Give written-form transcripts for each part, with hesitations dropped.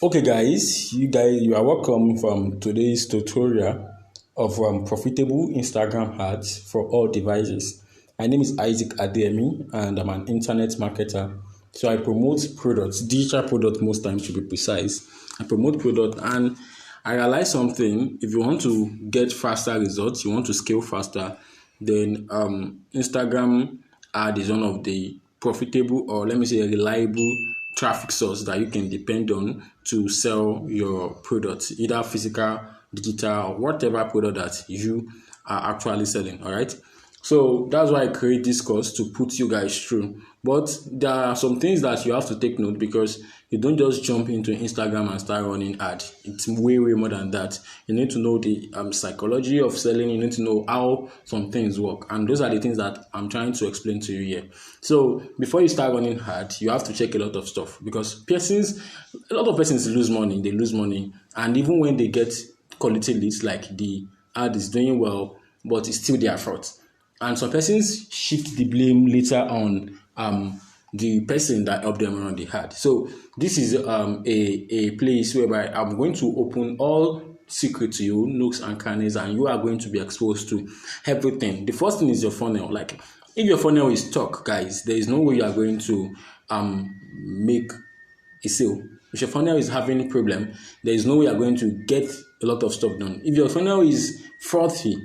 Okay, guys, you are welcome from today's tutorial of profitable Instagram ads for all devices. My name is Isaac Ademi, and I'm an internet marketer. So I promote products, digital products most times to be precise. I promote product, and I realize something. If you want to get faster results, you want to scale faster, then Instagram ad is one of the profitable, or let me say, a reliable traffic source that you can depend on to sell your products, either physical, digital, or whatever product that you are actually selling. All right. So that's why I create this course to put you guys through. But there are some things that you have to take note, because you don't just jump into Instagram and start running ad. It's way more than that. You need to know the psychology of selling. You need to know how some things work, and those are the things that I'm trying to explain to you here. So before you start running ad, you have to check a lot of stuff, because a lot of persons lose money. They lose money, and even when they get quality leads, like the ad is doing well, but it's still their fault. And some persons shift the blame later on the person that helped them run the ad. So this is a place whereby I'm going to open all secret to you, nooks and crannies, and you are going to be exposed to everything. The first thing is your funnel. Like, if your funnel is stuck, guys, there is no way you are going to make a sale. If your funnel is having a problem, there is no way you are going to get a lot of stuff done. If your funnel is frothy,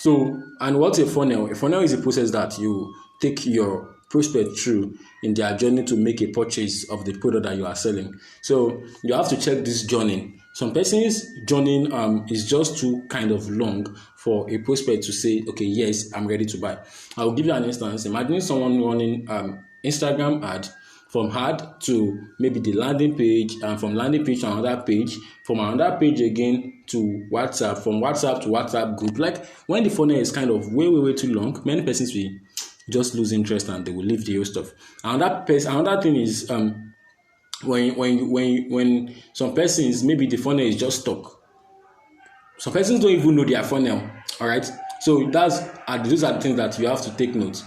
and what's a funnel? A funnel is a process that you take your prospect through in their journey to make a purchase of the product that you are selling. So you have to check this journey. Some persons' journey is just too kind of long for a prospect to say, okay, yes, I'm ready to buy. I'll give you an instance. Imagine someone running Instagram ad, from ad to maybe the landing page, and from landing page to another page, from another page again to WhatsApp, from WhatsApp to WhatsApp group. Like, when the funnel is kind of way too long, many persons will just lose interest and they will leave the whole stuff. Another thing is when some persons, maybe the funnel is just stuck. Some persons don't even know their funnel. All right, so those are the things that you have to take note.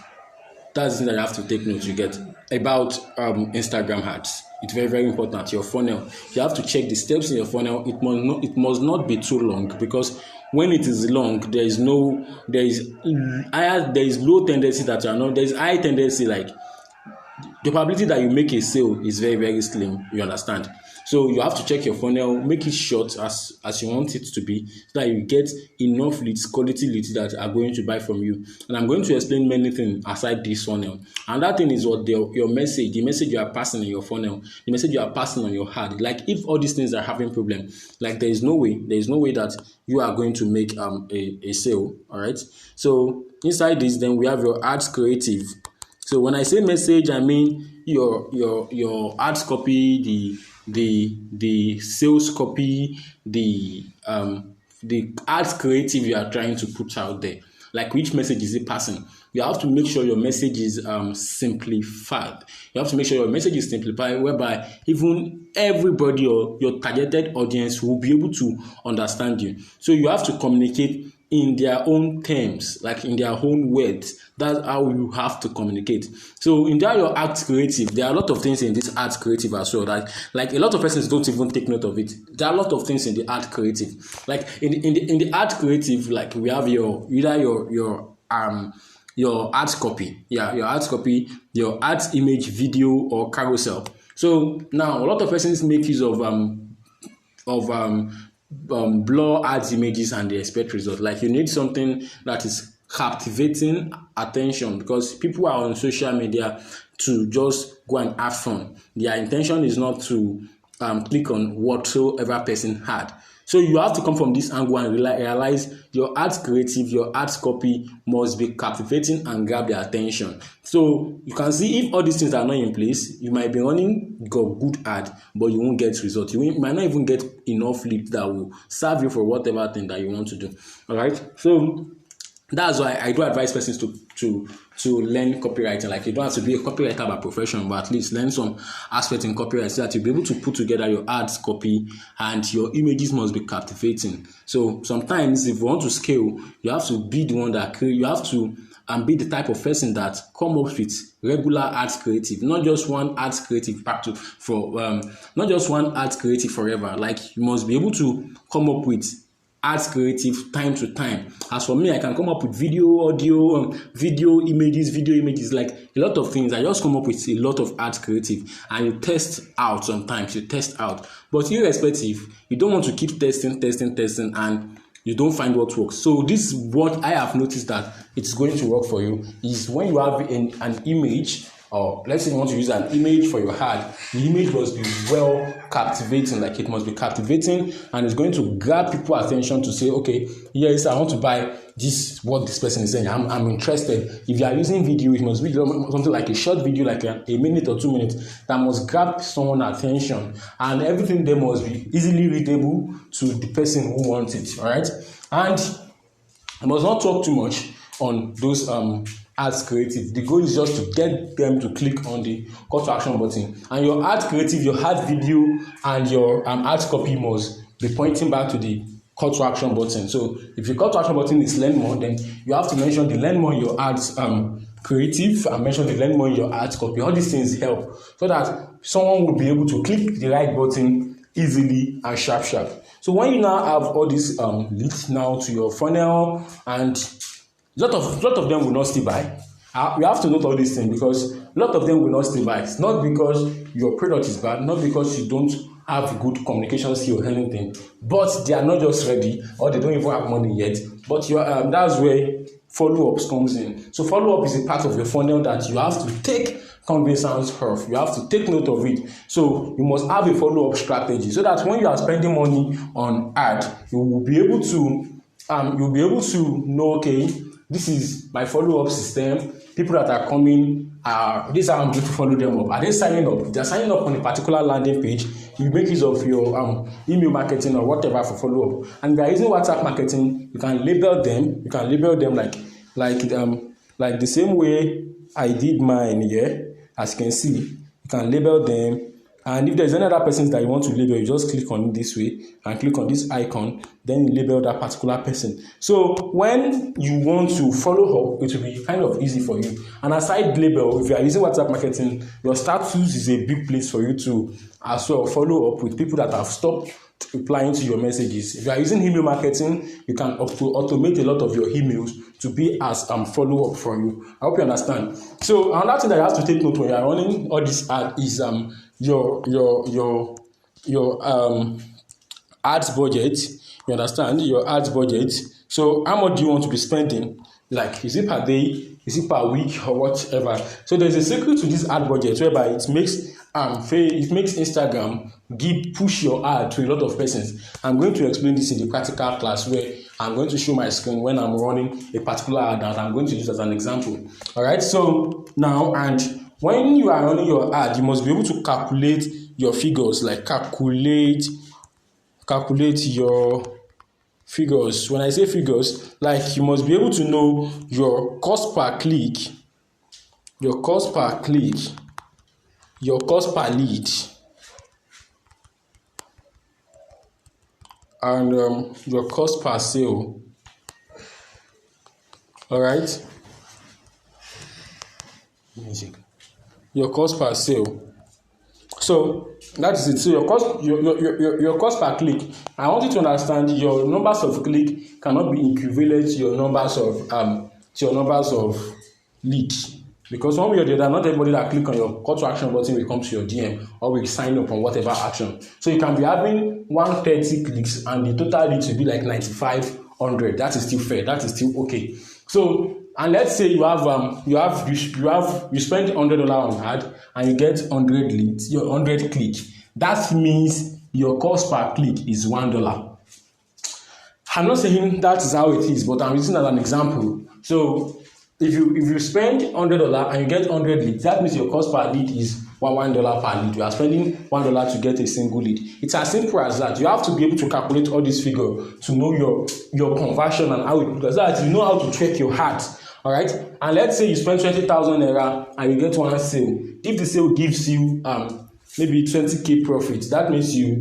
That's the thing that you have to take note. You get about Instagram ads. It's very important. Your funnel. You have to check the steps in your funnel. It must not be too long, because when it is long, there is low tendency that you are not. There is high tendency, like the probability that you make a sale is very slim. You understand? So you have to check your funnel, make it short as you want it to be, so that you get enough leads, quality leads that are going to buy from you. And I'm going to explain many things aside this funnel. And that thing is what your message, the message you are passing in your funnel, the message you are passing on your ad. Like, if all these things are having problem, like there is no way that you are going to make a sale. All right. So inside this, then we have your ads creative. So when I say message, I mean your ads copy, the sales copy, the ads creative you are trying to put out there. Like, which message is it passing? You have to make sure your message is simplified. You have to make sure your message is simplified, whereby even everybody or your targeted audience will be able to understand you. So you have to communicate in their own terms, like in their own words. That's how you have to communicate. So in your ads creative, there are a lot of things in this ads creative as well. Like a lot of persons don't even take note of it. There are a lot of things in the ad creative. Like in the ad creative, like we have your ads copy, your ads copy, your ads image, video, or carousel. So now a lot of persons make use of blur ads images and they expect results. Like, you need something that is captivating attention, because people are on social media to just go and have fun. Their intention is not to click on whatsoever person had. So you have to come from this angle and realize your ads creative, your ads copy must be captivating and grab their attention. So you can see, if all these things are not in place, you might be running a good ad, but you won't get results. You might not even get enough leads that will serve you for whatever thing that you want to do. All right. So that's why I do advise persons to learn copywriting. Like, you don't have to be a copywriter by profession, but at least learn some aspects in copyright, so that you'll be able to put together your ads copy, and your images must be captivating. So sometimes, if you want to scale, you have to be the one that you have to and be the type of person that come up with regular ads creative, not just one ads creative not just one ads creative forever. Like, you must be able to come up with ads creative time to time. As for me, I can come up with video, audio, video images, like a lot of things. I just come up with a lot of ads creative, and you test out. Sometimes you test out, but irrespective, you don't want to keep testing, and you don't find what works. So this is what I have noticed that it's going to work for you, is when you have an image, or let's say you want to use an image for your ad, the image must be well captivating, like it must be captivating, and it's going to grab people's attention to say, okay, yes, I want to buy this, what this person is saying, I'm interested. If you are using video, it must be something like a short video, like a minute or 2 minutes, that must grab someone's attention, and everything there must be easily readable to the person who wants it, all right? And I must not talk too much on those ads creative. The goal is just to get them to click on the call to action button, and your ad creative, your ad video, and your ad copy must be pointing back to the call to action button. So if your call to action button is learn more, then you have to mention the learn more in your ads creative, and mention the learn more in your ads copy. All these things help so that someone will be able to click the right button easily and sharp. So when you now have all these leads now to your funnel, and a lot of them will not still buy. We have to note all these things, because a lot of them will not still buy. It's not because your product is bad, not because you don't have good communication skill or anything, but they are not just ready, or they don't even have money yet. But that's where follow-ups comes in. So follow-up is a part of your funnel that you have to take cognizance of. You have to take note of it. So you must have a follow-up strategy, so that when you are spending money on ad, you will be able to know, okay, this is my follow-up system. People that are coming, this is how I'm going to follow them up. Are they signing up? If they're signing up on a particular landing page, you make use of your email marketing or whatever for follow-up. And if you're using WhatsApp marketing, you can label them. You can label them like the same way I did mine here. As you can see, you can label them. And if there's any other person that you want to label, you just click on it this way and click on this icon, then you label that particular person. So when you want to follow up, it will be kind of easy for you. And aside label, if you are using WhatsApp marketing, your status is a big place for you to as well follow up with people that have stopped replying to your messages. If you are using email marketing, you can automate a lot of your emails to be as follow up for you. I hope you understand. So another thing that you have to take note when you are running all this ad is your ads budget. You understand your ads budget. So how much do you want to be spending? Like, is it per day? Is it per week or whatever? So there's a secret to this ad budget whereby it makes Instagram push your ad to a lot of persons. I'm going to explain this in the practical class, where I'm going to show my screen when I'm running a particular ad, and I'm going to use as an example. All right. So now, and when you are running your ad, you must be able to calculate your figures, like calculate your figures. When I say figures, like, you must be able to know your cost per click, your cost per click, your cost per lead, and your cost per sale. All right. Your cost per sale. So that is it. So your cost per click. I want you to understand your numbers of click cannot be equivalent to your numbers of leads, because one way or the other, not everybody that click on your call to action button will come to your DM or will sign up on whatever action. So you can be having 130 clicks and the total leads will be like 9,500. That is still fair. That is still okay. So, and let's say you spend $100 on ad and you get 100 leads, your 100 click. That means your cost per click is $1. I'm not saying that is how it is, but I'm using it as an example. So if you spend $100 and you get 100 leads, that means your cost per lead is $1 per lead. You are spending $1 to get a single lead. It's as simple as that. You have to be able to calculate all these figures to know your conversion and how it, because that you know how to track your heart. All right. And let's say you spend 20,000 naira and you get one sale. If the sale gives you maybe 20k profit, that means if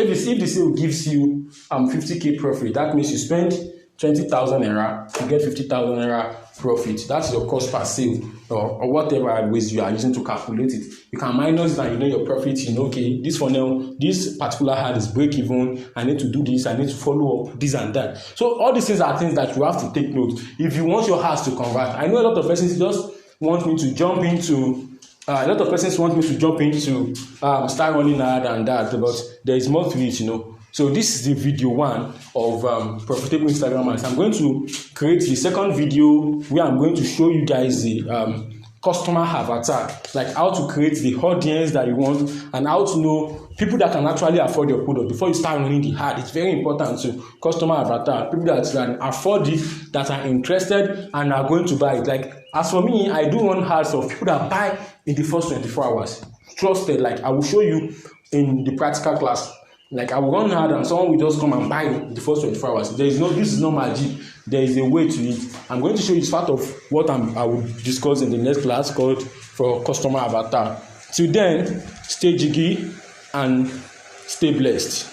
the sale gives you 50k profit, that means you spend 20,000 naira, you get 50,000 naira profit. That's your cost per sale, or whatever ways you are using to calculate it. You can minus it and you know your profit. You know, okay, this funnel, this particular ad is break even. I need to do this. I need to follow up this and that. So all these things are things that you have to take note if you want your ads to convert. I know a lot of persons just want me to jump into. Start running ad and that, but there is more to it, you know. So this is the video one of profitable Instagram ads. I'm going to create the second video where I'm going to show you guys the customer avatar, like how to create the audience that you want and how to know people that can actually afford your product before you start running the ad. It's very important to customer avatar, people that can afford it, that are interested and are going to buy it. Like as for me, I do run ads of people that buy in the first 24 hours. Trusted, like I will show you in the practical class. Like I will run hard and someone will just come and buy the first 24 hours. This is not magic. There is a way to it. I'm going to show you part of what I will discuss in the next class called for customer avatar. Till then, stay jiggy and stay blessed.